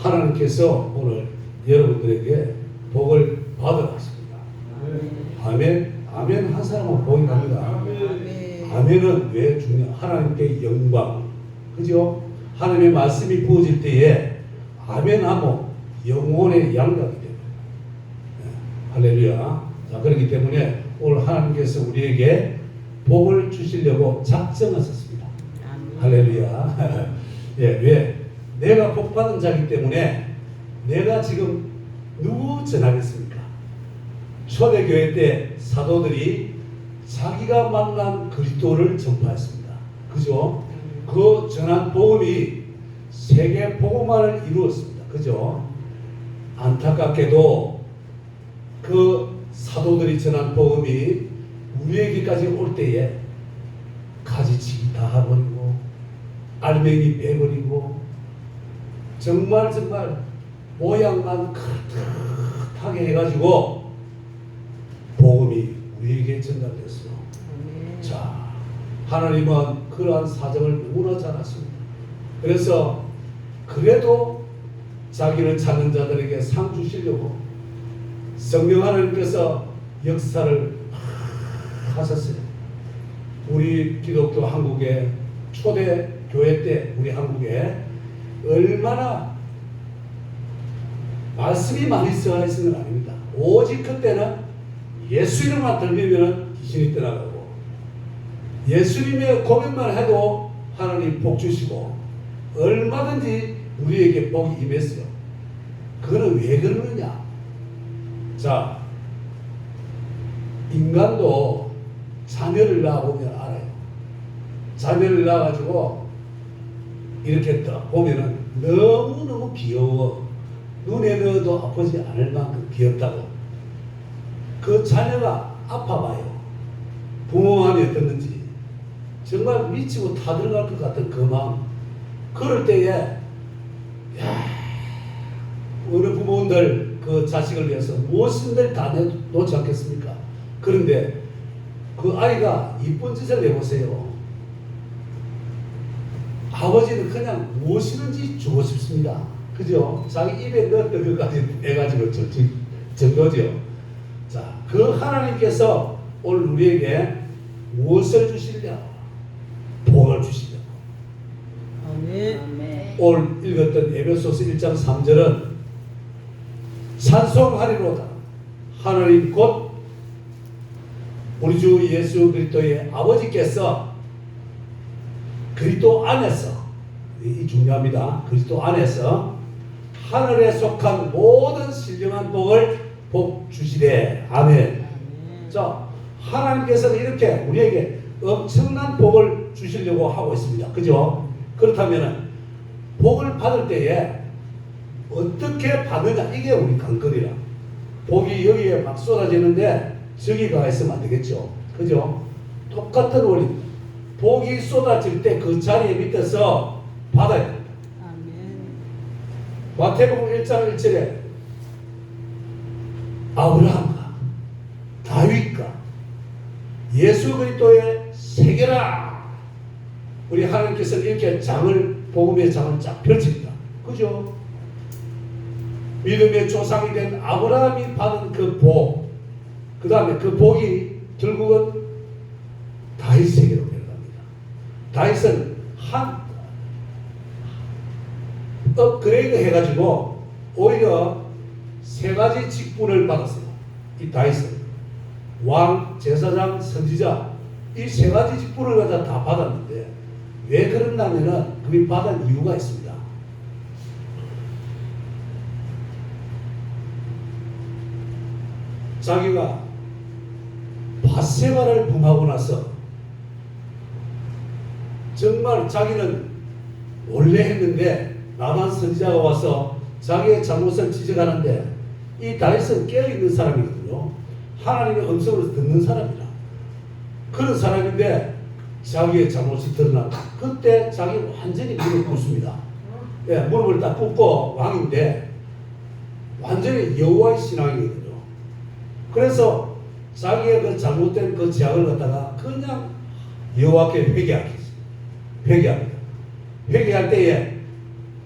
하나님께서 오늘 여러분들에게 복을 받으라 하십니다. 아멘. 아멘 한 사람은 복이 갑니다. 아멘은 왜 중요해? 하나님께 영광. 그죠? 하나님의 말씀이 부어질 때에 아멘하고 영혼의 양각이 됩니다. 할렐루야. 자, 그렇기 때문에 오늘 하나님께서 우리에게 복을 주시려고 작정하셨습니다. 할렐루야. 예, 왜? 내가 복 받은 자이기 때문에 내가 지금 누구 전하겠습니까? 초대교회 때 사도들이 자기가 만난 그리스도를 전파했습니다. 그죠? 그 전한 복음이 세계 복음화를 이루었습니다. 그죠? 안타깝게도 그 사도들이 전한 복음이 우리에게까지 올 때에 가지치기 다 해버리고 알맹이 빼버리고 정말 모양만 크게 해가지고 복음이 우리에게 전달됐어요. 자, 하나님은 그러한 사정을 너무나 잘 아십니다. 그래서 그래도 자기를 찾는 자들에게 상 주시려고 성령 하나님께서 역사를 하셨어요. 우리 기독교 한국의 초대 교회 때 우리 한국에 얼마나 말씀이 많이 써야 있는 건 아닙니다. 오직 그때는 예수 이름만 들리면 귀신이 떠나가고 예수님의 고백만 해도 하나님 복 주시고 얼마든지 우리에게 복이 임했어요. 그거는 왜 그러느냐? 자, 인간도 자녀를 낳아보면 알아요. 자녀를 낳아가지고 이렇게 딱 보면은 너무너무 귀여워. 눈에 넣어도 아프지 않을 만큼 귀엽다고. 그 자녀가 아파봐요. 부모 마음이 어떻는지. 정말 미치고 타들어갈 것 같은 그 마음. 그럴 때에, 야, 어느 부모들 그 자식을 위해서 무엇인들 다 내놓지 않겠습니까? 그런데 그 아이가 이쁜 짓을 해보세요. 아버지는 그냥 무엇이든지 주고 싶습니다. 그죠? 자기 입에 넣었던 것까지 해가지고 정도죠. 자, 그 하나님께서 오늘 우리에게 무엇을 주시려? 복을 주시려. 아멘. 오늘 읽었던 에베소서 1장 3절은 찬송하리로다. 하나님 곧 우리 주 예수 그리스도의 아버지께서 그리스도 안에서, 이 중요합니다. 그리스도 안에서 하늘에 속한 모든 신령한 복을 복 주시되. 아멘. 자, 하나님께서는 이렇게 우리에게 엄청난 복을 주시려고 하고 있습니다. 그죠? 그렇다면 복을 받을 때에 어떻게 받느냐, 이게 우리 관건이라. 복이 여기에 막 쏟아지는데 저기 가 있으면 안 되겠죠. 그죠? 똑같은 원리. 복이 쏟아질 때 그 자리에 밑에서 받아야 됩니다. 마태복음 1장 1절에 아브라함과 다윗과 예수 그리스도의 세계라. 우리 하나님께서는 이렇게 장을, 복음의 장을 쫙 펼칩니다. 그죠? 믿음의 조상이 된 아브라함이 받은 그 복, 그 다음에 그 복이 결국은 다윗에게로 내려갑니다. 다윗은 업그레이드 해가지고 오히려 세 가지 직분을 받았어요. 이 다윗은 왕, 제사장, 선지자, 이 세 가지 직분을 갖다 다 받았는데 왜 그런다면은 그게 받은 이유가 있습니다. 자기가 밧세바를 범하고 나서 정말 자기는 원래 했는데 나단 선지자가 와서 자기의 잘못을 지적하는데 이 다윗은 깨어있는 사람이거든요. 하나님의 음성을 듣는 사람이라. 그런 사람인데 자기의 잘못이 드러나고 그때 자기 완전히 무릎 꿇습니다. 예, 무릎을 딱 꿇고 왕인데 완전히 여호와의 신앙이거든요. 그래서 자기의 그 잘못된 그 죄악을 갖다가 그냥 여호와께 회개합니다. 회개할 때에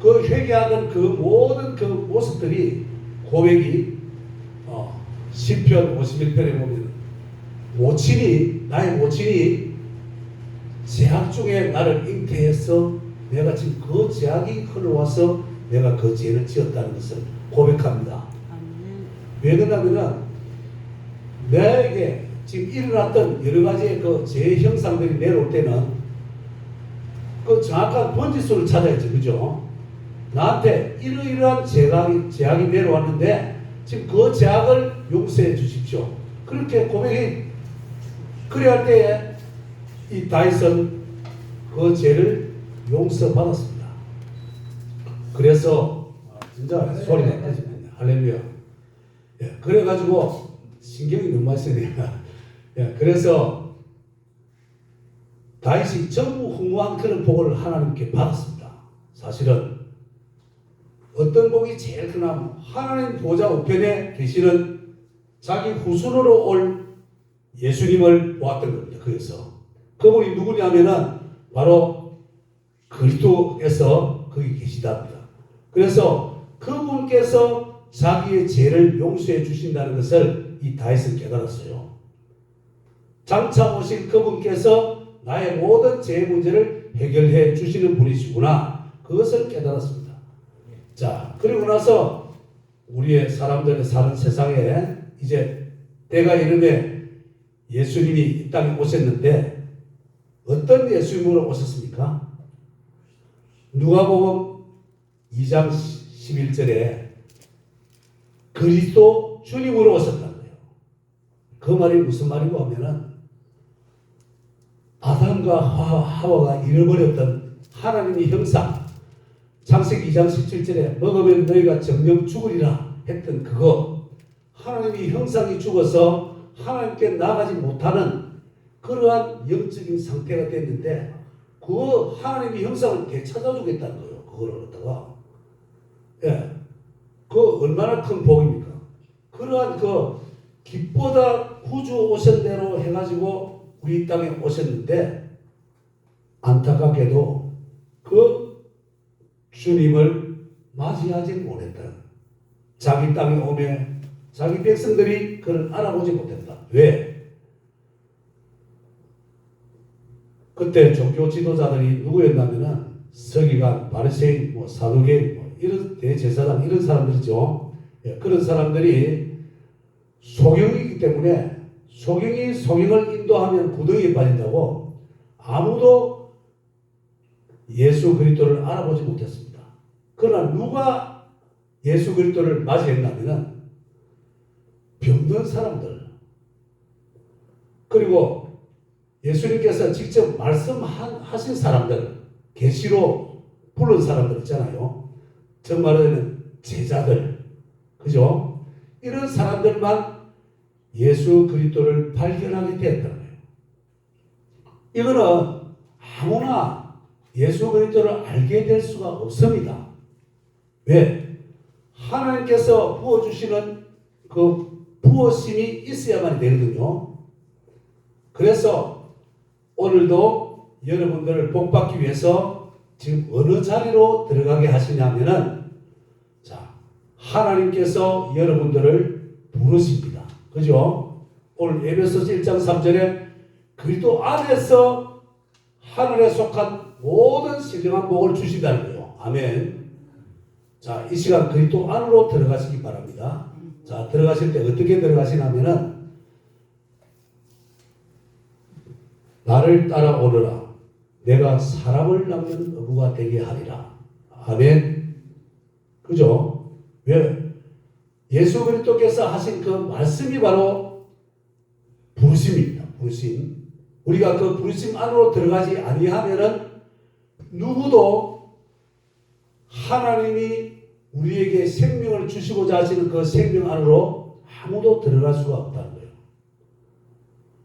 그 회개하던 그 모든 그 모습들이 고백이 시편 51편에 보면 나의 모친이 제약 중에 나를 잉태해서 내가 지금 그 제약이 흘러와서 내가 그 죄를 지었다는 것을 고백합니다. 왜 그러냐면은 내게 지금 일어났던 여러 가지의 그 죄 형상들이 내려올 때는 그 정확한 번지수를 찾아야지, 그죠? 나한테 이러이러한 제약이 내려왔는데 지금 그 제약을 용서해 주십시오. 그렇게 고백이 그래야 할 때에 이 다윗은 그 죄를 용서받았습니다. 그래서 진짜 소리가 터집니다. 할렐루야. 예, 그래가지고 신경이 너무 많이 쓰네요. 예, 그래서 다윗이 전무후무한 그런 복을 하나님께 받았습니다. 사실은 어떤 복이 제일 크냐면 하나님 보좌 우편에 계시는 자기 후손으로 올 예수님을 보았던 겁니다. 거기서 그분이 누구냐면은 바로 그리스도에서 거기 계시답니다. 그래서 그분께서 자기의 죄를 용서해 주신다는 것을 이 다윗은 깨달았어요. 장차 오실 그분께서 나의 모든 죄 문제를 해결해 주시는 분이시구나, 그것을 깨달았습니다. 자, 그리고 나서 우리의 사람들이 사는 세상에 이제 때가 이르매 예수님이 이 땅에 오셨는데 어떤 예수님으로 오셨습니까? 누가복음 2장 11절에 그리스도 주님으로 오셨다는 거예요. 그 말이 무슨 말이고 하면은 아담과 하와가 잃어버렸던 하나님의 형상, 창세기 2장 17절에 먹으면 너희가 정령 죽으리라 했던 그거, 하나님의 형상이 죽어서 하나님께 나가지 못하는 그러한 영적인 상태가 됐는데 그 하나님의 형상을 되찾아주겠다는 거예요. 그거를 갖다가. 예. 그 얼마나 큰 복입니까? 그러한 그 기쁘다 구주 오신 대로 해가지고 우리 땅에 오셨는데 안타깝게도 그 주님을 맞이하지 못했다. 자기 땅에 오면 자기 백성들이 그를 알아보지 못했다. 왜? 그때 종교 지도자들이 누구였냐면은 서기관, 바리새인, 사두개인, 이런 대제사장 이런 사람들이죠. 예, 그런 사람들이 소경이기 때문에 소경이 소경을 인도하면 구덩이에 빠진다고 아무도 예수 그리스도를 알아보지 못했습니다. 그러나 누가 예수 그리스도를 맞이했냐면은 병든 사람들, 그리고 예수님께서 직접 말씀하신 사람들, 계시로 부른 사람들 있잖아요. 정말로는 제자들, 그죠? 이런 사람들만 예수 그리스도를 발견하게 되었다는 거예요. 이거는 아무나 예수 그리스도를 알게 될 수가 없습니다. 왜? 하나님께서 부어주시는 그 부어심이 있어야만 되거든요. 그래서 오늘도 여러분들을 복받기 위해서 지금 어느 자리로 들어가게 하시냐면은, 자, 하나님께서 여러분들을 부르십니다. 그죠? 오늘 에베소서 1장 3절에 그리스도 안에서 하늘에 속한 모든 신령한 복을 주신다는 거예요. 아멘. 자, 이 시간 그리스도 안으로 들어가시기 바랍니다. 자, 들어가실 때 어떻게 들어가시냐면은 나를 따라오너라. 내가 사람을 낳는 어부가 되게 하리라. 아멘. 그죠? 왜? 예수 그리스도께서 하신 그 말씀이 바로 부르심입니다. 부르심. 우리가 그 부르심 안으로 들어가지 아니하면은 누구도 하나님이 우리에게 생명을 주시고자 하시는 그 생명 안으로 아무도 들어갈 수가 없다는 거예요.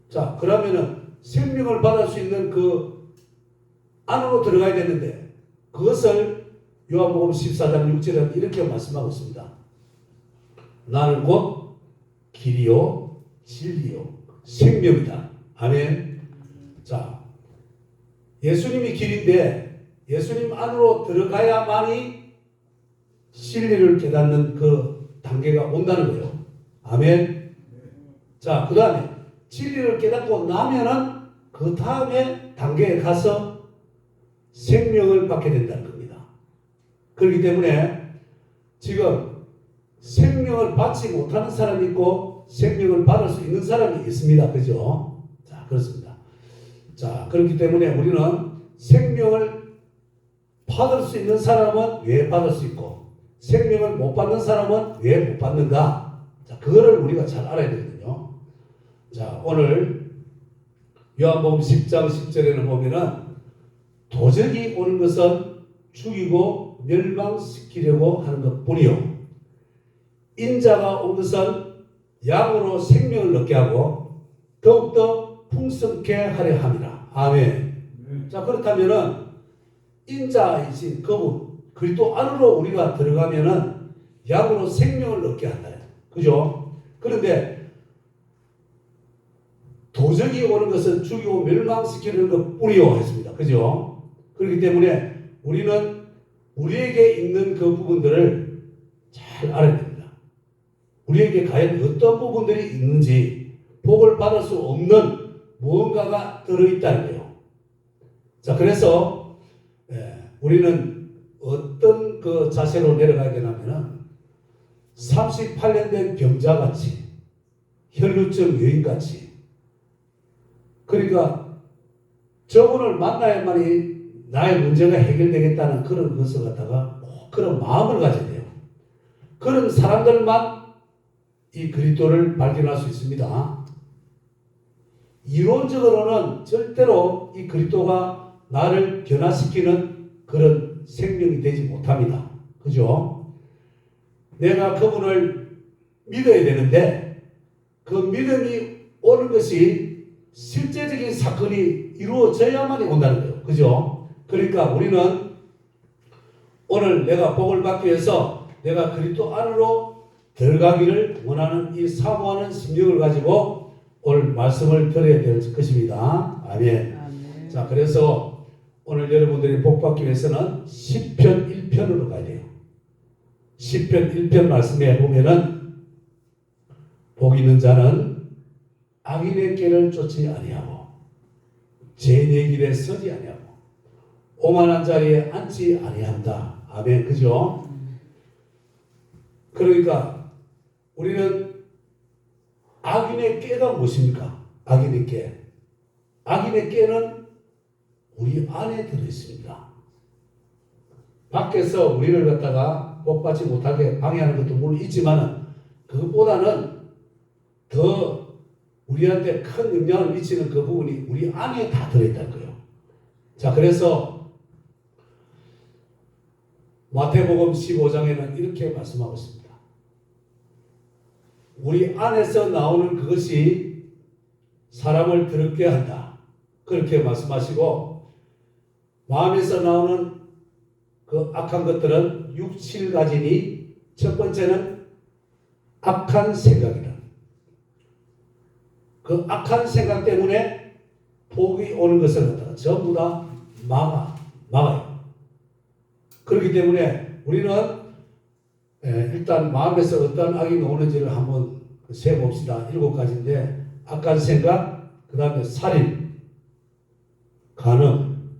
자, 그러면은 생명을 받을 수 있는 그 안으로 들어가야 되는데 그것을 요한복음 14장 6절에 이렇게 말씀하고 있습니다. 나는 곧 길이요 진리요 생명이다. 아멘. 자, 예수님이 길인데 예수님 안으로 들어가야만이 진리를 깨닫는 그 단계가 온다는 거예요. 아멘. 자, 그 다음에 진리를 깨닫고 나면은 그 다음에 단계에 가서 생명을 받게 된다는 겁니다. 그렇기 때문에 지금 생명을 받지 못하는 사람이 있고 생명을 받을 수 있는 사람이 있습니다. 그죠? 자, 그렇습니다. 자, 그렇기 때문에 우리는 생명을 받을 수 있는 사람은 왜 받을 수 있고 생명을 못 받는 사람은 왜 못 받는가? 자, 그거를 우리가 잘 알아야 되거든요. 자, 오늘 요한복음 10장 10절에는 보면은 도적이 오는 것은 죽이고 멸망시키려고 하는 것뿐이요 인자가 온 것은 양으로 생명을 얻게 하고 더욱더 풍성케 하려 함이라. 아멘. 자, 그렇다면은 인자이신 그분 그리스도 안으로 우리가 들어가면은 양으로 생명을 얻게 한다. 그죠? 그런데 도적이 오는 것은 죽이고 멸망시키는 것뿐이요 했습니다. 그죠? 그렇기 때문에 우리는 우리에게 있는 그 부분들을 잘 알아야 됩니다. 우리에게 과연 어떤 부분들이 있는지 복을 받을 수 없는 무언가가 들어있다는 거예요. 자, 그래서 우리는 어떤 그 자세로 내려가야 되냐면은 38년 된 병자같이 혈루증 여인같이 그러니까 저분을 만나야만이 나의 문제가 해결되겠다는 그런 것을 갖다가 꼭 그런 마음을 가져야 돼요. 그런 사람들만 이 그리스도를 발견할 수 있습니다. 이론적으로는 절대로 이 그리스도가 나를 변화시키는 그런 생명이 되지 못합니다. 그죠? 내가 그분을 믿어야 되는데 그 믿음이 오는 것이 실제적인 사건이 이루어져야만이 온다는 거예요. 그죠? 그러니까 우리는 오늘 내가 복을 받기 위해서 내가 그리스도 안으로 들어가기를 원하는 이 사모하는 심령을 가지고 오늘 말씀을 드려야 될 것입니다. 아멘. 아멘. 자, 그래서 오늘 여러분들이 복 받기 위해서는 시편 1편으로 가야 돼요. 시편 1편 말씀에 보면은 복 있는 자는 악인의 길을 쫓지 아니하고 죄인의 길에 서지 아니하고 오만한 자리에 앉지 아니한다. 아멘. 그죠? 그러니까 우리는 악인의 꾀가 무엇입니까? 악인의 꾀. 악인의 꾀는 우리 안에 들어있습니다. 밖에서 우리를 갖다가 복받지 못하게 방해하는 것도 물론 있지만 그것보다는 더 우리한테 큰 영향을 미치는 그 부분이 우리 안에 다 들어있다는 거예요. 자, 그래서 마태복음 15장에는 이렇게 말씀하고 있습니다. 우리 안에서 나오는 그것이 사람을 더럽게 한다. 그렇게 말씀하시고 마음에서 나오는 그 악한 것들은 6, 7가지니 첫 번째는 악한 생각이다. 그 악한 생각 때문에 복이 오는 것을 갖다가 전부 다 막아요. 그렇기 때문에 우리는 일단 마음에서 어떤 악이 나오는지를 한번 세봅시다. 7가지인데 악한 생각, 그 다음에 살인, 간음,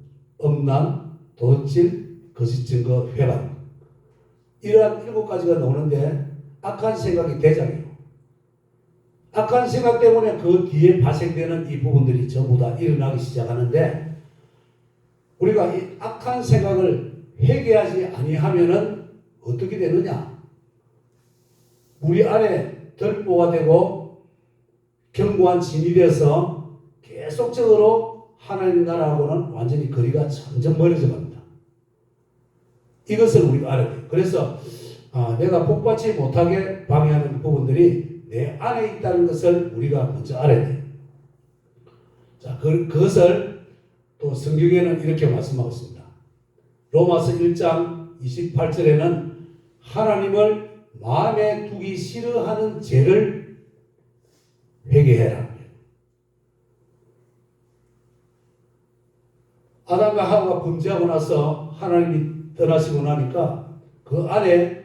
음란, 도둑질, 거짓 증거, 회반 이러한 7가지가 나오는데 악한 생각이 대장이에요. 악한 생각 때문에 그 뒤에 발생되는 이 부분들이 전부 다 일어나기 시작하는데 우리가 이 악한 생각을 회개하지 아니하면은 어떻게 되느냐? 우리 안에 들보가 되고 견고한 진이 되어서 계속적으로 하나님 나라하고는 완전히 거리가 점점 멀어져 갑니다. 이것을 우리가 알아야 돼요. 그래서 내가 복받지 못하게 방해하는 부분들이 내 안에 있다는 것을 우리가 먼저 알아야 돼요. 자, 그것을 또 성경에는 이렇게 말씀하고 있습니다. 로마서 1장 28절에는 하나님을 마음에 두기 싫어하는 죄를 회개해라. 아담과 하와가 범죄하고 나서 하나님이 떠나시고 나니까 그 안에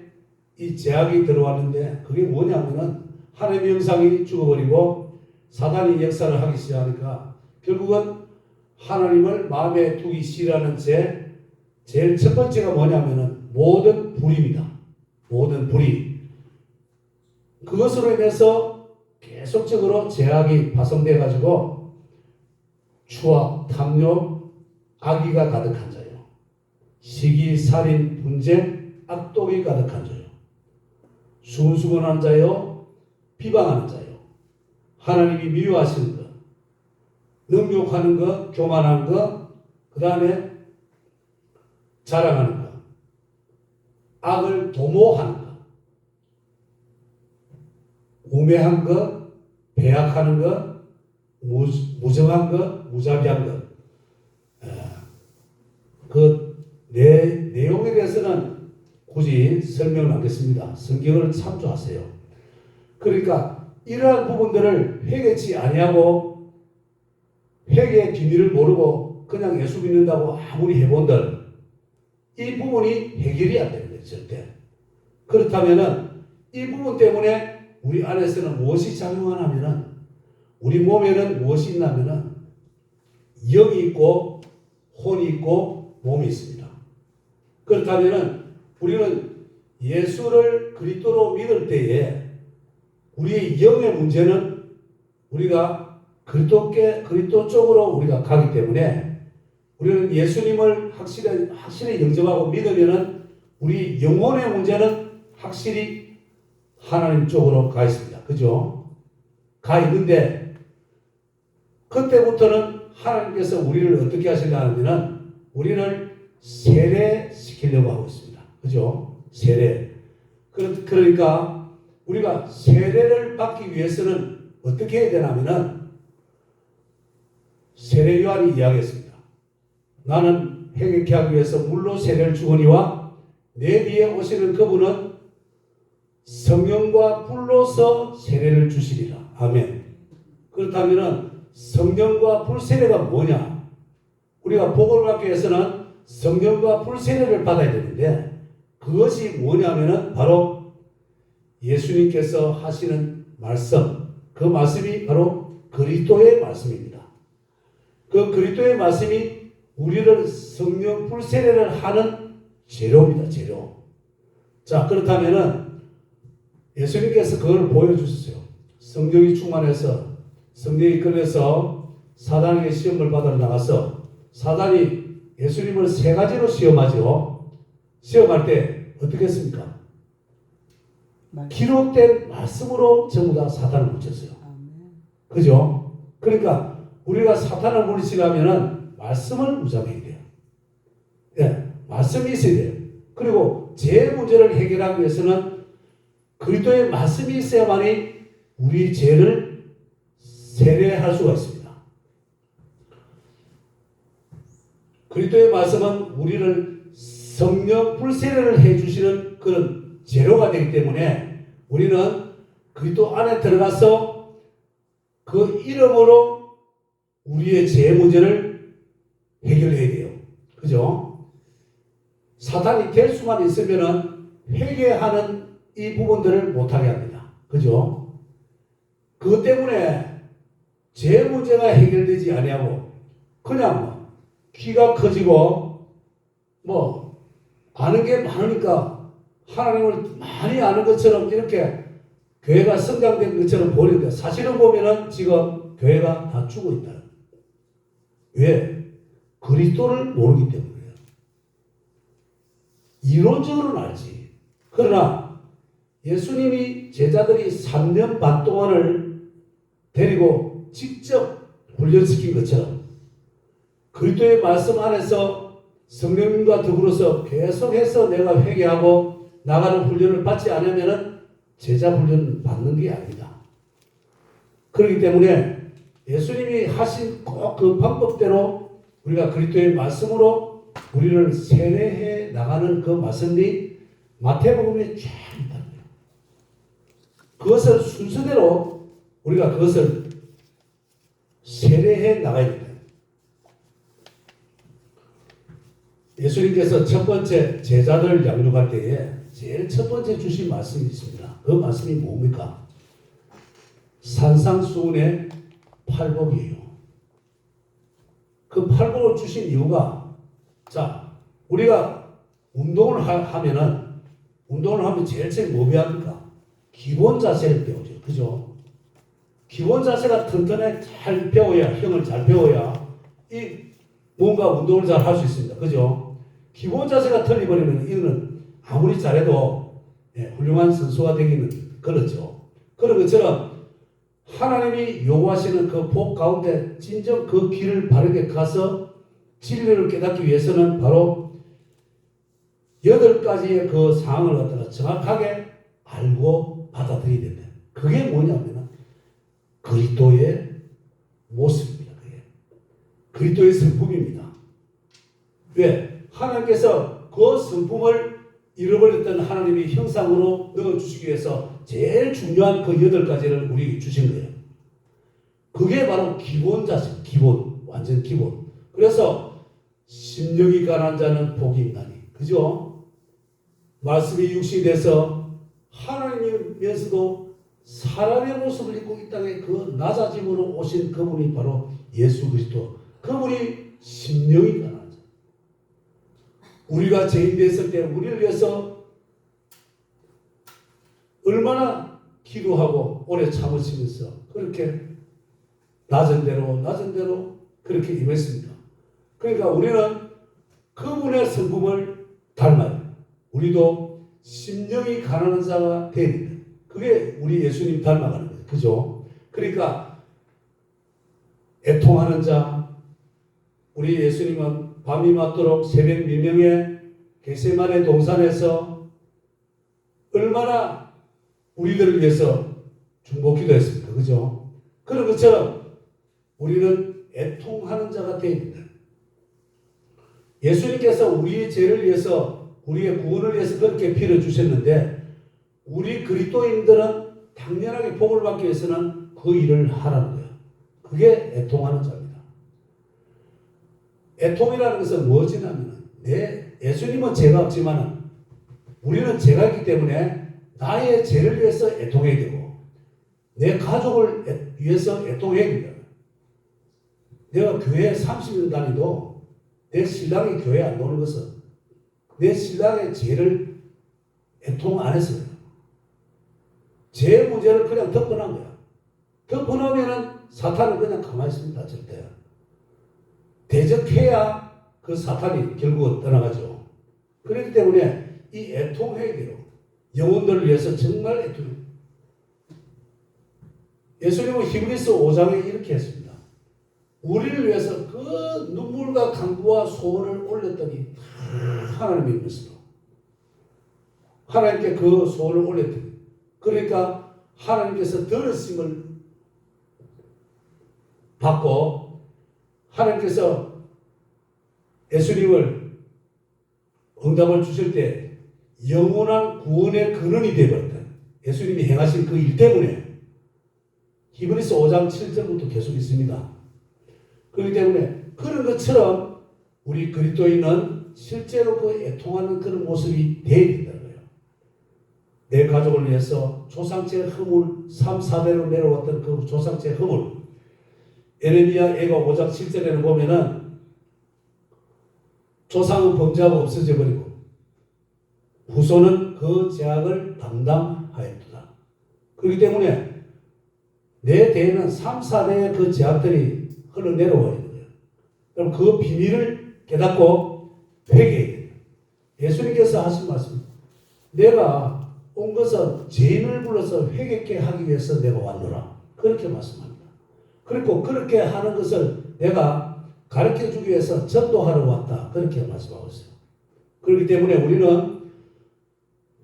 이 제약이 들어왔는데 그게 뭐냐면은 하나님의 형상이 죽어버리고 사단이 역사를 하기 시작하니까 결국은 하나님을 마음에 두기 싫어하는 제일 첫 번째가 뭐냐면은 모든 불의입니다. 모든 불의. 그것으로 인해서 계속적으로 제약이 파손돼 가지고 추악, 탐욕, 악의가 가득한 자요. 시기, 살인, 분쟁, 악독이 가득한 자요. 수근수근한 자요. 비방하는 자요. 하나님이 미워하시는 것, 능욕하는 것, 교만한 것, 그 다음에 자랑하는 것, 악을 도모하는 것, 우매한 것, 배약하는 것, 무정한 것, 무자비한 것. 그 내용에 대해서는 굳이 설명을 하겠습니다. 성경을 참조하세요. 그러니까 이러한 부분들을 회개치 아니하고 회개의 비밀을 모르고 그냥 예수 믿는다고 아무리 해본들 이 부분이 해결이 안 되는 거예요. 절대. 그렇다면은 이 부분 때문에 우리 안에서는 무엇이 작용하냐면은 우리 몸에는 무엇이 있냐면은 영이 있고 혼이 있고 몸이 있습니다. 그렇다면은 우리는 예수를 그리스도로 믿을 때에 우리의 영의 문제는 우리가 그리스도 쪽으로 우리가 가기 때문에 우리는 예수님을 확실히 영접하고 믿으면은 우리 영혼의 문제는 확실히 하나님 쪽으로 가 있습니다. 그죠? 가 있는데 그때부터는 하나님께서 우리를 어떻게 하시려면은 우리를 세례시키려고 하고 있습니다. 그죠? 세례. 그러니까 우리가 세례를 받기 위해서는 어떻게 해야 되냐면은 세례 요한이 이야기했습니다. 나는 회개케 하기 위해서 물로 세례를 주거니와 내 뒤에 오시는 그분은 성령과 불로서 세례를 주시리라. 아멘. 그렇다면은 성령과 불 세례가 뭐냐? 우리가 복을 받기 위해서는 성령과 불 세례를 받아야 되는데 그것이 뭐냐면은 바로 예수님께서 하시는 말씀, 그 말씀이 바로 그리스도의 말씀입니다. 그 그리스도의 말씀이 우리를 성령 불 세례를 하는 재료입니다. 재료. 자, 그렇다면은 예수님께서 그걸 보여주셨어요. 성령이 충만해서 성령이 끌려서 사단에게 시험을 받으러 나가서 사단이 예수님을 세 가지로 시험하죠. 시험할 때 어떻게 했습니까? 기록된 말씀으로 전부 다 사탄을 물쳤어요. 그죠? 그러니까 우리가 사탄을 물리치려면은 말씀을 무장해야 돼요. 예, 말씀이 있어야 돼요. 그리고 죄 문제를 해결하기 위해서는 그리스도의 말씀이 있어야만이 우리 죄를 세례할 수가 있습니다. 그리스도의 말씀은 우리를 성령 불세례를 해주시는 그런 재료가 되기 때문에 우리는 그리스도 안에 들어가서 그 이름으로 우리의 죄 문제를 해결해야 돼요. 그죠? 사탄이 될 수만 있으면은 회개하는 이 부분들을 못하게 합니다. 그죠? 그것 때문에 죄 문제가 해결되지 아니하고 그냥 뭐 키가 커지고 뭐 아는 게 많으니까 하나님을 많이 아는 것처럼 이렇게 교회가 성장된 것처럼 보이는데 사실은 보면은 지금 교회가 다 죽어 있다. 왜? 그리스도를 모르기 때문이에요. 이론적으로는 알지. 그러나 예수님이 제자들이 3년 반 동안을 데리고 직접 훈련시킨 것처럼 그리스도의 말씀 안에서 성령님과 더불어서 계속해서 내가 회개하고 나가는 훈련을 받지 않으면 제자 훈련을 받는 게 아닙니다. 그렇기 때문에 예수님이 하신 꼭 그 방법대로 우리가 그리스도의 말씀으로 우리를 세례해 나가는 그 말씀이 마태복음에 쫙 있다는 거예요. 그것을 순서대로 우리가 그것을 세례해 나가야 된다. 예수님께서 첫 번째 제자들 양육할 때에 제일 첫 번째 주신 말씀이 있습니다. 그 말씀이 뭡니까? 산상수훈의 팔복이에요. 그 팔복을 주신 이유가, 자, 우리가 운동을 하면 제일 처음 뭐 배웁니까? 기본 자세를 배우죠. 그죠? 기본 자세가 튼튼해 잘 배워야, 형을 잘 배워야 이 뭔가 운동을 잘 할 수 있습니다. 그죠? 기본 자세가 틀려버리면 이거는 아무리 잘해도 훌륭한 선수가 되기는 그렇죠. 그런 것처럼 하나님이 요구하시는 그 복 가운데 진정 그 길을 바르게 가서 진리를 깨닫기 위해서는 바로 8가지의 그 상황을 갖다가 정확하게 알고 받아들여야 된다. 그게 뭐냐면 그리스도의 모습입니다. 그게 그리스도의 성품입니다. 왜? 하나님께서 그 성품을 잃어버렸던 하나님의 형상으로 넣어주시기 위해서 제일 중요한 그 8가지를 우리에게 주신 거예요. 그게 바로 기본 자세, 기본, 완전 기본. 그래서 심령이 가난한 자는 복이 있나니, 그죠? 말씀이 육신이 돼서 하나님이면서도 사람의 모습을 입고 이 땅에 그 낮아짐으로 오신 그분이 바로 예수 그리스도. 그분이 심령이 가난한 자. 우리가 죄인 됐을 때 우리를 위해서 얼마나 기도하고 오래 참으시면서 그렇게 낮은 대로 그렇게 임했습니다. 그러니까 우리는 그분의 성품을 닮아요. 우리도 심령이 가난한 자가 되어야 됩니다. 그게 우리 예수님 닮아가는 거예요. 그죠? 그러니까 애통하는 자, 우리 예수님은 밤이 맞도록 새벽 미명에 겟세마네 동산에서 얼마나 우리들을 위해서 중보기도 했습니까? 그죠? 그런 것처럼 우리는 애통하는 자가 되어야 됩니다. 예수님께서 우리의 죄를 위해서, 우리의 구원을 위해서 그렇게 피를 주셨는데 우리 그리스도인들은 당연하게 복을 받기 위해서는 그 일을 하라는 거예요. 그게 애통하는 자입니다. 애통이라는 것은 무엇이냐면 예수님은 죄가 없지만 우리는 죄가 있기 때문에 나의 죄를 위해서 애통해야 되고 내 가족을 위해서 애통해야 됩니다. 내가 교회 30년 다니도 내 신랑이 교회 안 오는 것은 내 신랑의 죄를 애통 안 했어요. 죄 문제를 그냥 덮어놓은 거야. 덮어놓으면은 사탄은 그냥 가만히 있습니다. 절대. 대적해야 그 사탄이 결국은 떠나가죠. 그렇기 때문에 이 애통해야 돼요. 영혼들을 위해서 정말 애통해요. 예수님은 히브리서 5장에 이렇게 했습니다. 우리를 위해서 그 눈물과 간구와 소원을 올렸더니 하나님의 것으로 하나님께 그 소원을 올렸더니 그러니까 하나님께서 들으심을 받고 하나님께서 예수님을 응답을 주실 때 영원한 구원의 근원이 되어버렸다. 예수님이 행하신 그 일 때문에 히브리서 5장 7절부터 계속 있습니다. 그렇기 때문에 그런 것처럼 우리 그리스도인은 실제로 그 애통하는 그런 모습이 되어야 된다는 거예요. 내 가족을 위해서 조상체 허물 3, 4대로 내려왔던 그 조상체 허물 에레미야 애가 5장 7절에는 보면은 조상은 범죄하고 없어져 버리고 후손은 그 죄악을 담당하였도다. 그렇기 때문에 내 대에는 3, 4대의 그 죄악들이 흘러내려와야 돼요. 그럼 그 비밀을 깨닫고 회개해야 돼요. 예수님께서 하신 말씀, 내가 온 것은 죄인을 불러서 회개케 하기 위해서 내가 왔노라. 그렇게 말씀합니다. 그리고 그렇게 하는 것을 내가 가르쳐주기 위해서 전도하러 왔다. 그렇게 말씀하고 있어요. 그렇기 때문에 우리는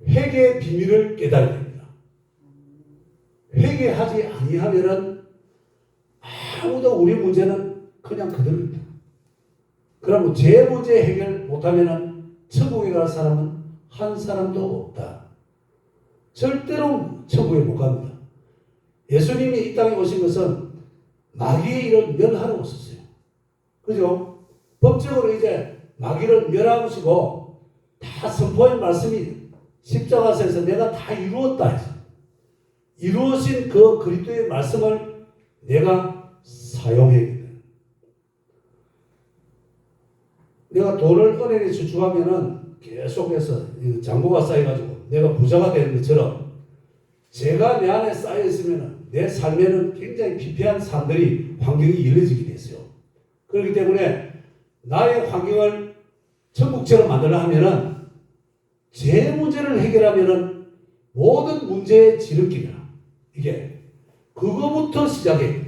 회개의 비밀을 깨달아야 됩니다. 회개하지 아니하면은 아무도 우리 문제는 그냥 그대로입니다. 그러면 제 문제 해결 못하면은 천국에 갈 사람은 한 사람도 없다. 절대로 천국에 못 갑니다. 예수님이 이 땅에 오신 것은 마귀의 일을 멸하러 오셨어요. 그죠? 법적으로 이제 마귀를 멸하시고 다 선포의 말씀이 십자가에서 내가 다 이루었다 해서 이루어진 그 그리스도의 말씀을 내가 사용해야 돼. 내가 돈을 은행에 저축하면은 계속해서 잔고가 쌓여가지고 내가 부자가 되는 것처럼 제가 내 안에 쌓여있으면 내 삶에는 굉장히 피폐한 삶들이 환경이 열려지게 됐어요. 그렇기 때문에 나의 환경을 천국처럼 만들려 하면은 제 문제를 해결하면은 모든 문제의 지름길이야. 이게 그거부터 시작해.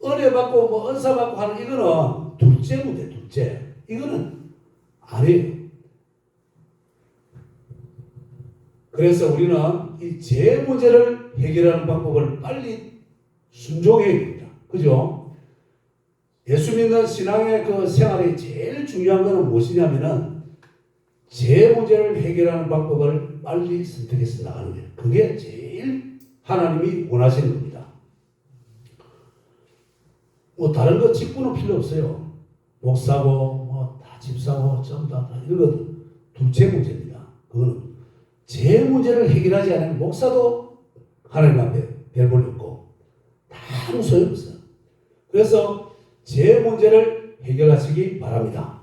은혜 받고 뭐 은사 받고 하는 이거는 둘째 문제, 둘째. 이거는 아니에요. 그래서 우리는 이 제 문제를 해결하는 방법을 빨리 순종해야 됩니다. 그죠? 예수 믿는 신앙의 그 생활이 제일 중요한 것은 무엇이냐면은 제 문제를 해결하는 방법을 빨리 선택해서 나가는 거예요. 그게 제일 하나님이 원하시는 겁니다. 뭐 다른 거 직분은 필요 없어요. 목사고 뭐 다 집사고 전부 다 이런 거 둘째 문제입니다. 그거는 제 문제를 해결하지 않으면 목사도 하나님 앞에 별 볼일 없고 다 아무 소용없어요. 그래서 제 문제를 해결하시기 바랍니다.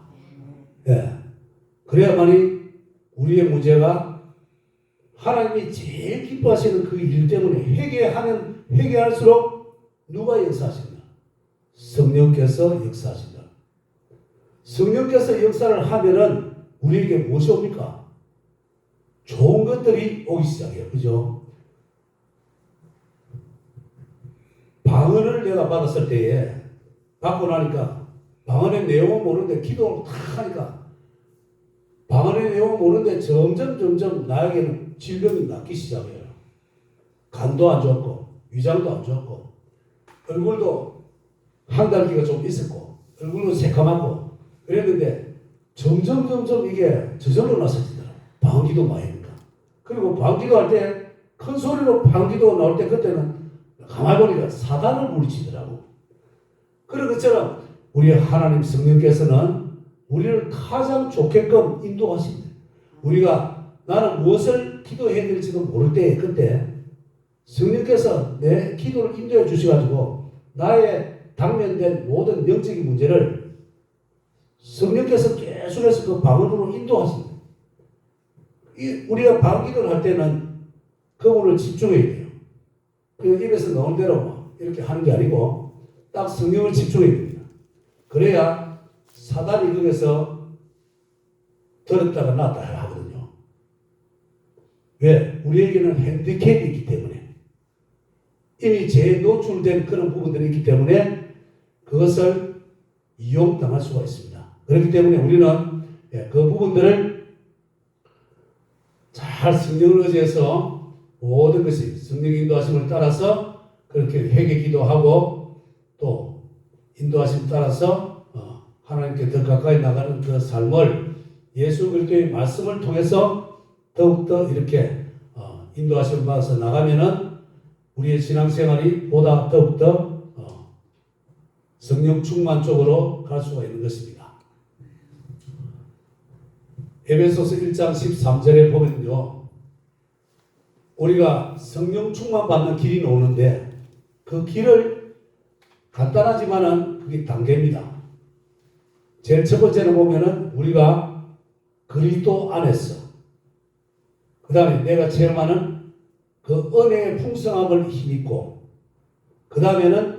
예. 그래야만이 우리의 문제가 하나님이 제일 기뻐하시는 그 일 때문에 회개하면 회개할수록 누가 역사하십니까? 성령께서 역사하신다. 성령께서 역사를 하면은 우리에게 무엇이 옵니까? 좋은 것들이 오기 시작해요. 그죠? 방언을 내가 받았을 때에 받고 나니까 방언의 내용은 모르는데 기도를 탁 하니까 방언의 내용은 모르는데 점점 나에게는 질병이 낫기 시작해요. 간도 안 좋고 위장도 안 좋고 얼굴도 한달기가 좀 있었고 얼굴도 새카맣고 그랬는데 점점 이게 저절로 나서지더라고요. 방언기도 많이 하니까. 그리고 방언기도 할 때 큰 소리로 방언기도 나올 때 그때는 가만히 보니까 사단을 물리치더라고. 그런 것처럼 우리 하나님 성령께서는 우리를 가장 좋게끔 인도하십니다. 우리가 나는 무엇을 기도해야 될지도 모를 때 그때 성령께서 내 기도를 인도해 주셔가지고 나의 당면된 모든 영적인 문제를 성령께서 계속해서 그 방언으로 인도하십니다. 우리가 방언 기도를 할 때는 그분을 집중해야 돼요. 그 입에서 나온 대로 이렇게 하는 게 아니고 딱 성령을 집중해야 됩니다. 그래야 사단이 거기서 들었다가 놨다 하거든요. 왜? 우리에게는 핸디캡이 있기 때문에 이미 죄에 노출된 그런 부분들이 있기 때문에 그것을 이용당할 수가 있습니다. 그렇기 때문에 우리는 그 부분들을 잘 성령을 의지해서 모든 것이 성령의 인도하심을 따라서 그렇게 회개 기도하고 또 인도하심 따라서 하나님께 더 가까이 나가는 그 삶을 예수 그리스도의 말씀을 통해서 더욱더 이렇게 인도하심을 받아서 나가면은 우리의 신앙생활이 보다 더욱더 성령 충만 쪽으로 갈 수가 있는 것입니다. 에베소서 1장 13절에 보면요. 우리가 성령 충만 받는 길이 나오는데 그 길을 간단하지만은 그게 단계입니다. 제일 첫 번째는 보면은 우리가 그리스도 안에서 그 다음에 내가 체험하는 그 은혜의 풍성함을 힘입고 그 다음에는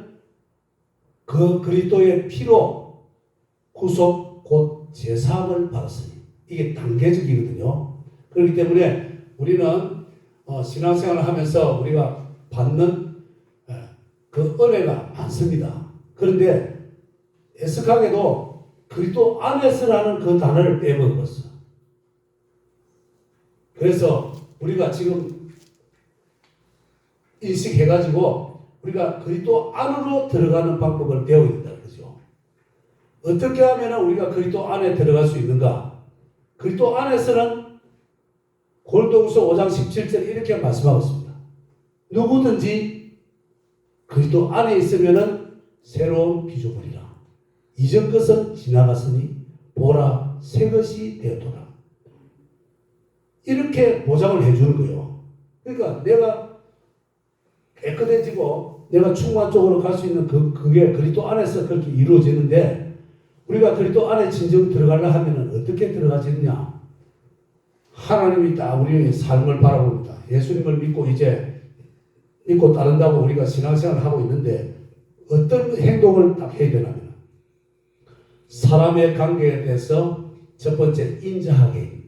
그 그리스도의 피로 구속 곧 제사함을 받았으니 이게 단계적이거든요. 그렇기 때문에 우리는 신앙생활을 하면서 우리가 받는 그 은혜가 많습니다. 그런데 애석하게도 그리스도 안에서라는 그 단어를 빼먹었어. 그래서 우리가 지금 인식해가지고 우리가 그리스도 안으로 들어가는 방법을 배워야 된다는 거죠. 어떻게 하면 우리가 그리스도 안에 들어갈 수 있는가? 그리스도 안에서는 골동서 5장 17절 이렇게 말씀하고 있습니다. 누구든지 그리스도 안에 있으면은 새로운 피조물이라. 이전 것은 지나갔으니 보라 새 것이 되었도다. 이렇게 보장을 해주는 거예요. 그러니까 내가 깨끗해지고 내가 충만 쪽으로 갈 수 있는 그게 그리스도 안에서 그렇게 이루어지는데, 우리가 그리스도 안에 진정 들어가려 하면은 어떻게 들어가지느냐? 하나님이 딱 우리의 삶을 바라봅니다. 예수님을 믿고 이제 믿고 따른다고 우리가 신앙생활을 하고 있는데 어떤 행동을 딱 해야 되냐면, 사람의 관계에 대해서 첫 번째 인자하게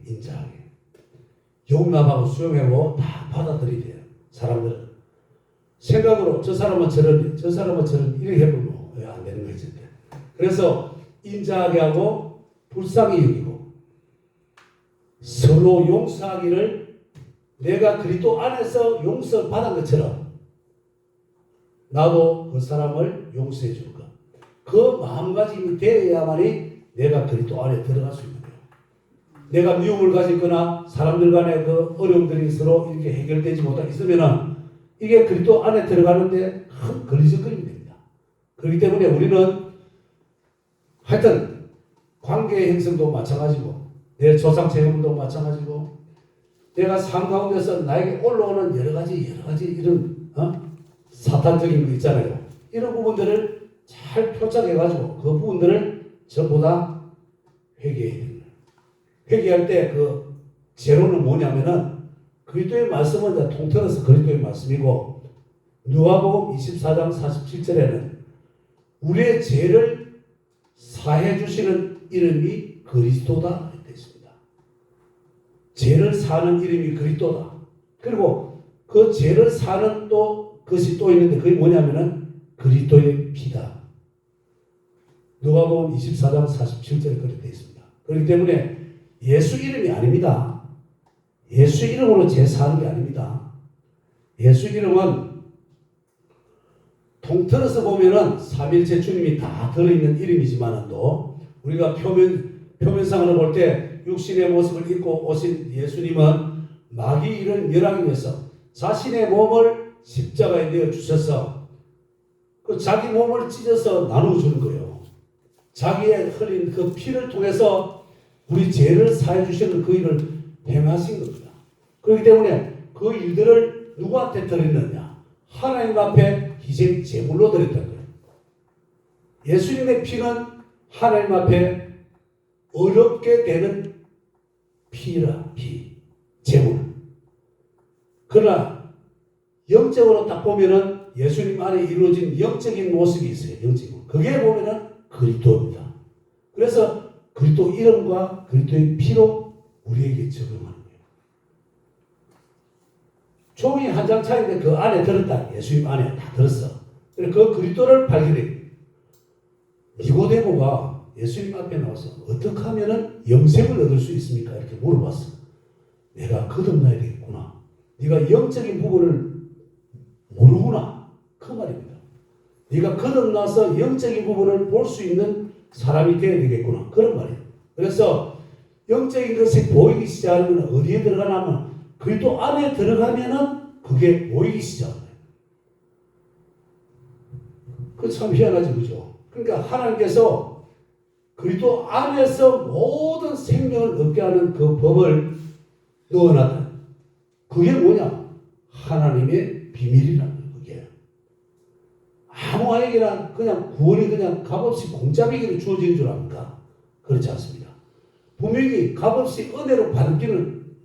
용납하고 수용하고 다 받아들여야 돼요. 사람들은 생각으로 저 사람은 저런 이렇게 해보면 왜 안 되는 거지. 그래서 인자하게 하고 불쌍히 여기고 서로 용서하기를, 내가 그리스도 안에서 용서를 받은 것처럼 나도 그 사람을 용서해 줄 것. 그 마음가짐이 되어야만이 내가 그리스도 안에 들어갈 수 있는 거예요. 내가 미움을 가지거나 사람들 간의 그 어려움들이 서로 이렇게 해결되지 못하고 있으면은 이게 그리스도 안에 들어가는데 큰 걸리적거림이 됩니다. 그렇기 때문에 우리는 하여튼 관계의 형성도 마찬가지고 내 조상 제금도 마찬가지고 내가 삶 가운데서 나에게 올라오는 여러 가지 이런 사탄적인 거 있잖아요. 이런 부분들을 잘 표착해가지고 그 부분들을 전부 다 회개해야 됩니다. 회개할 때 그 제로는 뭐냐면은 그리스도의 말씀은 이제 통틀어서 그리스도의 말씀이고, 누가복음 24장 47절에는 우리의 죄를 사해 주시는 이름이 그리스도다 되어 있습니다. 죄를 사는 이름이 그리스도다. 그리고 그 죄를 사는 또 것이 또 있는데 그게 뭐냐면은 그리스도의 피다. 누가복음 24장 47절에 그렇게 되어 있습니다. 그렇기 때문에 예수 이름이 아닙니다. 예수 이름으로 죄 사는 게 아닙니다. 예수 이름은 통틀어서 보면은 삼일체 주님이 다 들어있는 이름이지만도 우리가 표면상으로 볼 때 육신의 모습을 입고 오신 예수님은 마귀 이런 멸하기 위해서 자신의 몸을 십자가에 내어 주셔서 그 자기 몸을 찢어서 나누어 주는 거예요. 자기의 흘린 그 피를 통해서 우리 죄를 사해 주시는 그 일을 행하신 겁니다. 그렇기 때문에 그 일들을 누구한테 드렸느냐? 하나님 앞에 희생 제물로 드렸다는 거예요. 예수님의 피는 하나님 앞에 어렵게 되는 제물. 그러나 영적으로 딱 보면은 예수님 안에 이루어진 영적인 모습이 있어요. 영적인. 그게 보면은 그리스도입니다. 그래서 그리스도 이름과 그리스도의 피로 우리에게 적용하는 거예요. 종이 한 장 차인데 그 안에 들었다. 예수님 안에 다 들었어. 그 그리스도를 발견해. 니고데모가 예수님 앞에 나와서 어떻게 하면은 영생을 얻을 수 있습니까? 이렇게 물어봤어. 내가 거듭나야 되겠구나. 네가 영적인 부분을 모르구나. 그 말입니다. 네가 거듭나서 영적인 부분을 볼 수 있는 사람이 되어야 되겠구나. 그런 말이에요. 그래서 영적인 것이 보이기 시작하면 어디에 들어가냐면 그리스도 안에 들어가면은 그게 보이기 시작합니다. 그 참 희한하지, 그죠? 그러니까 하나님께서 그리스도 안에서 모든 생명을 얻게 하는 그 법을 넣어놨다. 그게 뭐냐? 하나님의 비밀이라는 거예요. 그게 아무 아이에게나 그냥 구원이 그냥 값없이 공짜배기로 주어진 줄 압니까? 그렇지 않습니다. 분명히 값없이 은혜로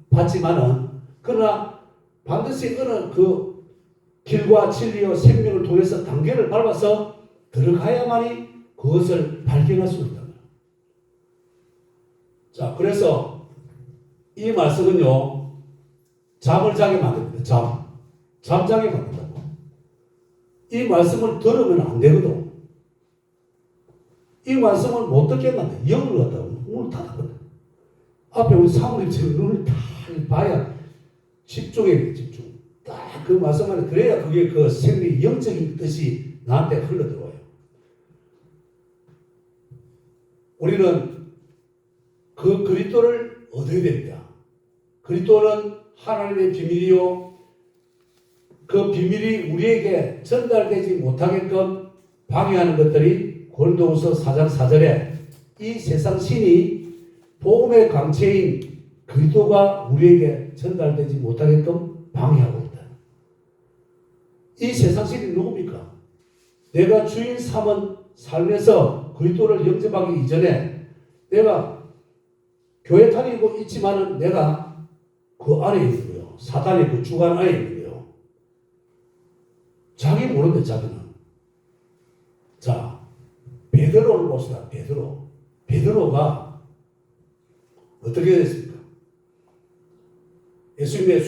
받지만은 그러나 반드시 어느 그 길과 진리와 생명을 통해서 단계를 밟아서 들어가야만이 그것을 발견할 수 있다. 자, 그래서 이 말씀은요, 잠을 자게 만듭니다. 잠자게 만든다고. 이 말씀을 들으면 안 되거든. 이 말씀을 못 듣게 만든다. 영을 갖다가 눈을 닫았거든. 앞에 우리 사모님처럼 눈을 다 봐야 집중해. 딱 그 말씀만 그래야 그게 그 생리 영적인 뜻이 나한테 흘러들어와요. 우리는 그 그리스도를 얻어야 됩니다. 그리스도는 하나님의 비밀이요. 그 비밀이 우리에게 전달되지 못하게끔 방해하는 것들이 고린도후서 4장 4절에 이 세상 신이 복음의 강체인 그리스도가 우리에게 전달되지 못하게끔 방해하고 있다. 이 세상 신이 누굽니까? 내가 주인 삼은 삶에서 그리스도를 영접하기 이전에 내가 교회 다니고 있지만은 내가 그 안에 있는 거예요. 사단의 그 주관 안에 있는 거예요. 자기 모르는데 자기는. 자, 베드로를 봅시다. 베드로가 어떻게 됐습니까? 예수님의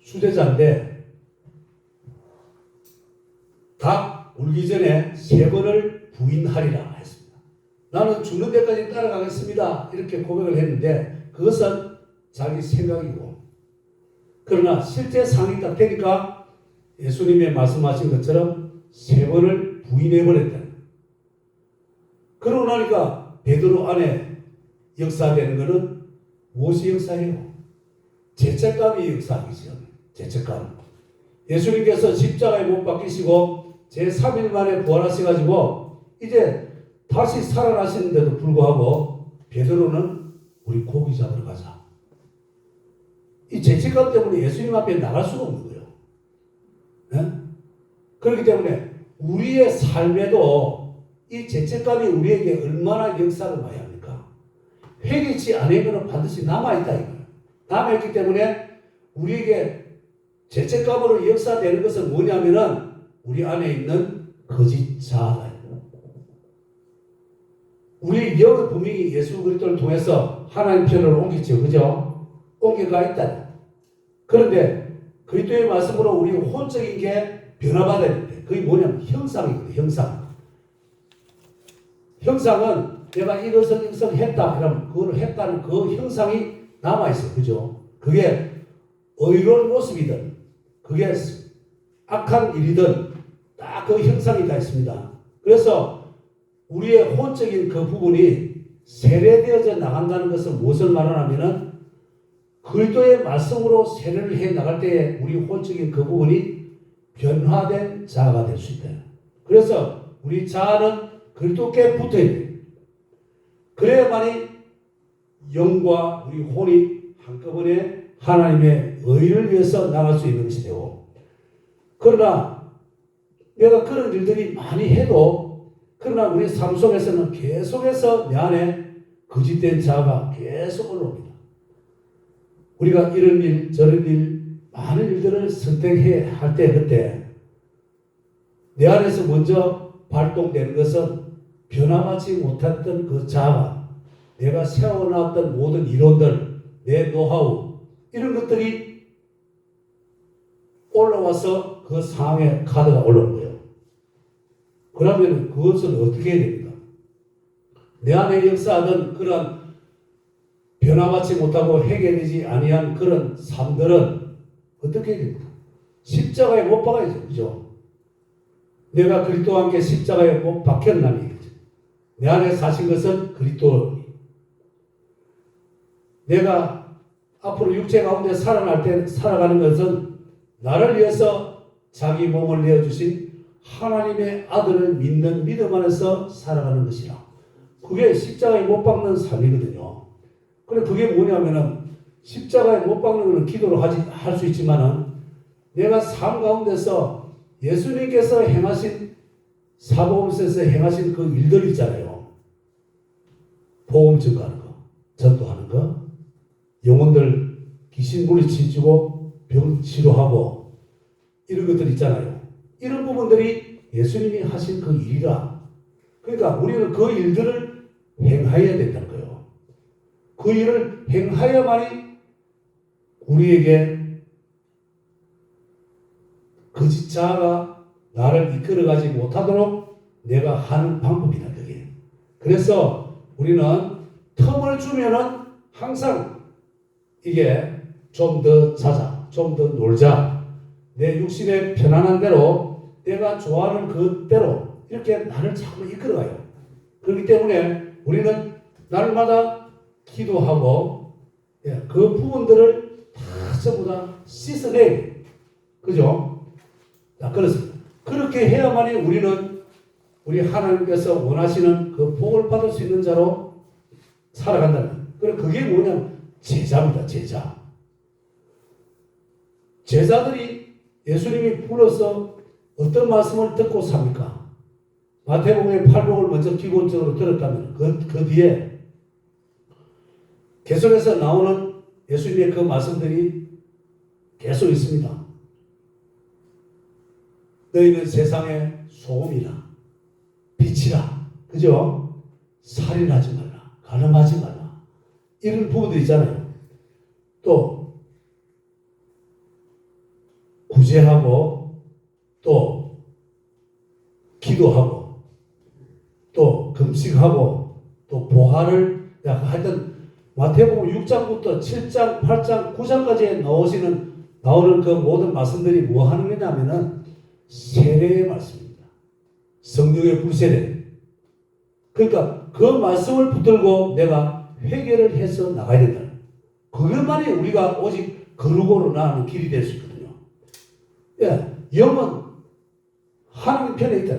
수제자인데 닭 울기 전에 3번을 부인하리라 했습니다. 나는 죽는 데까지 따라가겠습니다. 이렇게 고백을 했는데 그것은 자기 생각이고, 그러나 실제 상황이 딱 되니까 예수님의 말씀하신 것처럼 3번을 부인해버렸다. 그러고 나니까 베드로 안에 역사되는 것은 무엇이 역사예요? 죄책감이 역사이죠. 죄책감. 예수님께서 십자가에 못 박히시고 제3일 만에 부활하셔가지고 이제 다시 살아나시는데도 불구하고 베드로는 우리 고기 잡으러 가자. 이 죄책감 때문에 예수님 앞에 나갈 수가 없는 거예요. 네? 그렇기 때문에 우리의 삶에도 이 죄책감이 우리에게 얼마나 역사를 많이 합니까? 회개치 않으면 반드시 남아있다 이거예요. 남아있기 때문에 우리에게 죄책감으로 역사되는 것은 뭐냐면은 우리 안에 있는 거짓 자아예요. 우리 영은 분명히 예수 그리스도를 통해서 하나님 편으로 옮기죠. 그죠? 옮겨가 있다. 그런데 그리스도의 말씀으로 우리 혼적인 게 변화받아야 되는데 그게 뭐냐면 형상이거든요. 형상은 내가 이것을 했다. 그러면 그걸 했다는 그 형상이 남아있어요. 그죠? 그게 의로운 모습이든 그게 악한 일이든 딱 그 형상이 다 있습니다. 그래서 우리의 혼적인 그 부분이 세례되어져 나간다는 것은 무엇을 말하냐면은 그리스도의 말씀으로 세례를 해 나갈 때에 우리 혼적인 그 부분이 변화된 자아가 될 수 있다. 그래서 우리 자아는 그리스도께 붙어야 돼요. 그래야만이 영과 우리 혼이 한꺼번에 하나님의 의를 위해서 나갈 수 있는 것이 되고, 그러나 내가 그런 일들이 많이 해도 그러나 우리 삶 속에서는 계속해서 내 안에 거짓된 자아가 계속 올라옵니다. 우리가 이런 일 저런 일 많은 일들을 선택해야 할 때 그때 내 안에서 먼저 발동되는 것은 변화받지 못했던 그 자아가 내가 세워놨던 모든 이론들, 내 노하우 이런 것들이 올라와서 그 상황에 카드가 올라온 거예요. 그러면 그것은 어떻게 해야 됩니까? 내 안에 역사하던 그런 변화받지 못하고 해결되지 아니한 그런 삶들은 어떻게 해야 됩니까? 십자가에 못 박아야죠. 그죠? 내가 그리스도와 함께 십자가에 못 박혔나니 내 안에 사신 것은 그리스도. 내가 앞으로 육체 가운데 살아가는 것은 나를 위해서 자기 몸을 내어주신 하나님의 아들을 믿는 믿음 안에서 살아가는 것이라. 그게 십자가에 못 박는 삶이거든요. 그래 그게 뭐냐면은 십자가에 못 박는 것은 기도를 할 수 있지만은 내가 삶 가운데서 예수님께서 행하신 사복음서에서 행하신 그 일들 있잖아요. 복음 증거하는 거, 전도하는 거, 영혼들 귀신 물리치주고 병 치료하고 이런 것들 있잖아요. 이런 부분들이 예수님이 하신 그 일이라. 그러니까 우리는 그 일들을 행하여야 된다는 거예요. 그 일을 행하여야만이 우리에게 거짓 자아가 나를 이끌어가지 못하도록 내가 하는 방법이다. 그게. 그래서 우리는 틈을 주면은 항상 이게 좀 더 자자, 좀 더 놀자, 내 육신의 편안한 대로 내가 좋아하는 그대로 이렇게 나를 자꾸 이끌어가요. 그렇기 때문에 우리는 날마다 기도하고 그 부분들을 다 전부 다 씻어내요. 그죠? 자, 그렇습니다. 그렇게 해야만이 우리는 우리 하나님께서 원하시는 그 복을 받을 수 있는 자로 살아간다는. 그럼 그게 뭐냐면 제자입니다. 제자. 제자들이 예수님이 불러서 어떤 말씀을 듣고 삽니까? 마태복음의 팔복을 먼저 기본적으로 들었다면 그 뒤에 계속해서 나오는 예수님의 그 말씀들이 계속 있습니다. 너희는 세상의 소금이라 빛이라. 그죠? 살인하지 말라. 간음하지 말라. 이런 부분들 있잖아요. 또 구제하고 또 기도하고 또 금식하고 또 보화를 하여튼 마태복음 6장부터 7장, 8장, 9장까지 나오는 그 모든 말씀들이 뭐 하는 거냐면은 세례의 말씀입니다. 성령의 불세례. 그러니까 그 말씀을 붙들고 내가 회개를 해서 나가야 된다. 그것만이 우리가 오직 거룩으로 나가는 길이 될 수 있거든요. 예, 영은 하나님 편에 있다.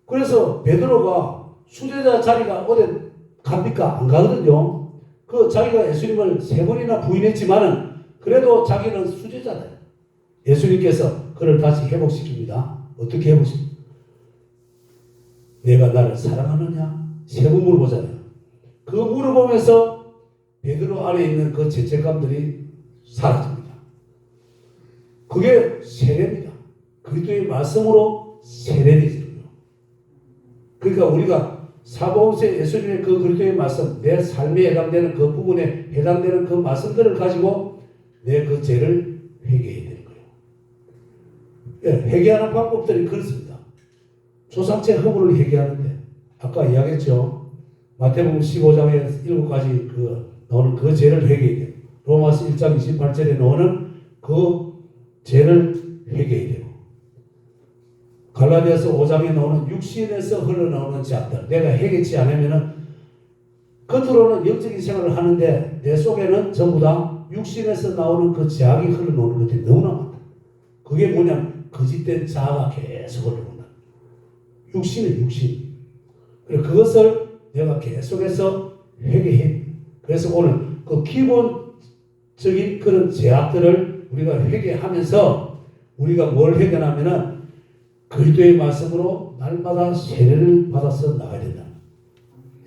그래서 베드로가 수제자 자리가 어디 갑니까? 안 가거든요. 그 자기가 예수님을 3번이나 부인했지만은 그래도 자기는 수제자다. 예수님께서 그를 다시 회복시킵니다. 어떻게 회복시킵니까? 내가 나를 사랑하느냐? 3번 물어보잖아요. 그 물어보면서 베드로 안에 있는 그 죄책감들이 사라집니다. 그게 세례입니다. 그리스도의 말씀으로 세례되죠. 그러니까 우리가 사복음서의 예수님의 그 그리스도의 말씀, 내 삶에 해당되는 그 부분에 해당되는 그 말씀들을 가지고 내 그 죄를 회개해야 되는 거예요. 예, 회개하는 방법들이 그렇습니다. 조상체 허물을 회개하는데 아까 이야기했죠. 마태복음 15장에 7가지 나오는 그 죄를 회개해야 돼요. 로마서 1장 28절에 나오는 그 죄를 회개해야 돼요. 갈라디아서 5장에 나오는 육신에서 흘러나오는 죄악들, 내가 해결치 않으면은 겉으로는 영적인 생활을 하는데 내 속에는 전부 다 육신에서 나오는 그 죄악이 흘러나오는 것들이 너무나 많다. 그게 뭐냐면 거짓된 자아가 계속 흘러나온다. 육신은 육신. 그래서 그것을 내가 계속해서 회개해. 그래서 오늘 그 기본적인 그런 죄악들을 우리가 회개하면서 우리가 뭘 회개하면은 그리스도의 말씀으로 날마다 세례를 받아서 나가야 된다.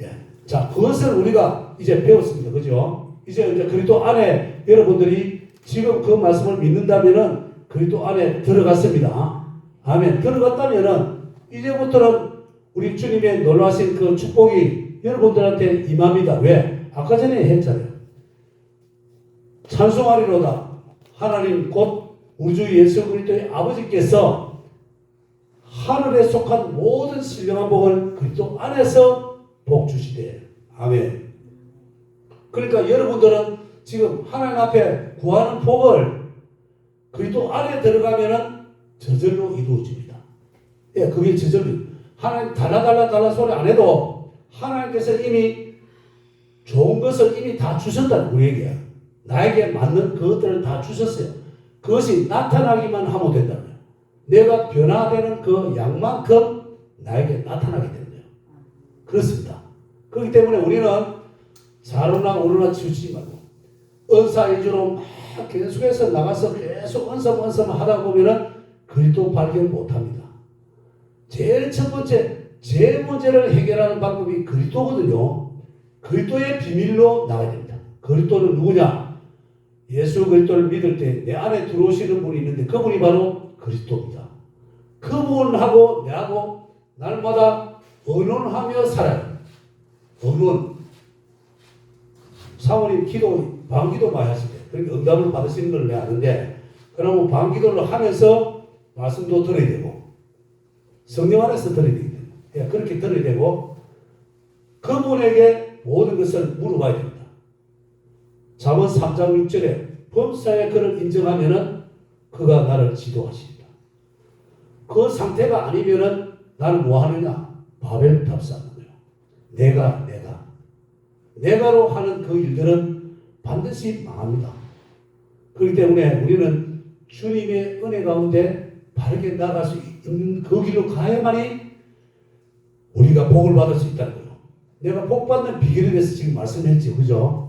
예. 자, 그것을 우리가 이제 배웠습니다. 그죠? 이제 그리스도 안에 여러분들이 지금 그 말씀을 믿는다면은 그리스도 안에 들어갔습니다. 아멘. 들어갔다면은 이제부터는 우리 주님의 놀라신 그 축복이 여러분들한테 임합니다. 왜? 아까 전에 했잖아요. 찬송하리로다. 하나님 곧 우리 주 예수 그리스도의 아버지께서 하늘에 속한 모든 신령한 복을 그리스도 안에서 복 주시되. 아멘. 그러니까 여러분들은 지금 하나님 앞에 구하는 복을 그리스도 안에 들어가면은 저절로 이루어집니다. 예, 그게 저절로. 하나님 달라 소리 안 해도 하나님께서 이미 좋은 것을 이미 다 주셨다. 우리에게. 나에게 맞는 그것들을 다 주셨어요. 그것이 나타나기만 하면 된다. 내가 변화되는 그 양만큼 나에게 나타나게 되는 거예요. 그렇습니다. 그렇기 때문에 우리는 좌로나 우로나 치우치지 말고 은사 위주로 막 계속해서 나가서 계속 은사만 하다 보면은 그리스도 발견 못합니다. 제일 첫 번째 제 문제를 해결하는 방법이 그리스도거든요. 그리스도의 비밀로 나가야 됩니다. 그리스도는 누구냐? 예수 그리스도를 믿을 때 내 안에 들어오시는 분이 있는데 그분이 바로 그리스도입니다. 그분하고 내하고 날마다 언론하며 살아요. 언론. 사모님 방기도 많이 하시대. 그러니까 응답을 받으시는 걸 내가 아는데 그러면 방기도를 하면서 말씀도 들어야 되고 성령 안에서 들어야 되기 때문에 그렇게 들어야 되고 그분에게 모든 것을 물어봐야 됩니다. 잠언 3장 6절에 범사의 그를 인정하면은 그가 나를 지도하십니다. 그 상태가 아니면은 나는 뭐 하느냐? 바벨 탑사하는 거예요. 내가로 하는 그 일들은 반드시 망합니다. 그렇기 때문에 우리는 주님의 은혜 가운데 바르게 나갈 수 있는 그 길로 가야만이 우리가 복을 받을 수 있다는 거예요. 내가 복 받는 비결에 대해서 지금 말씀했지, 그죠?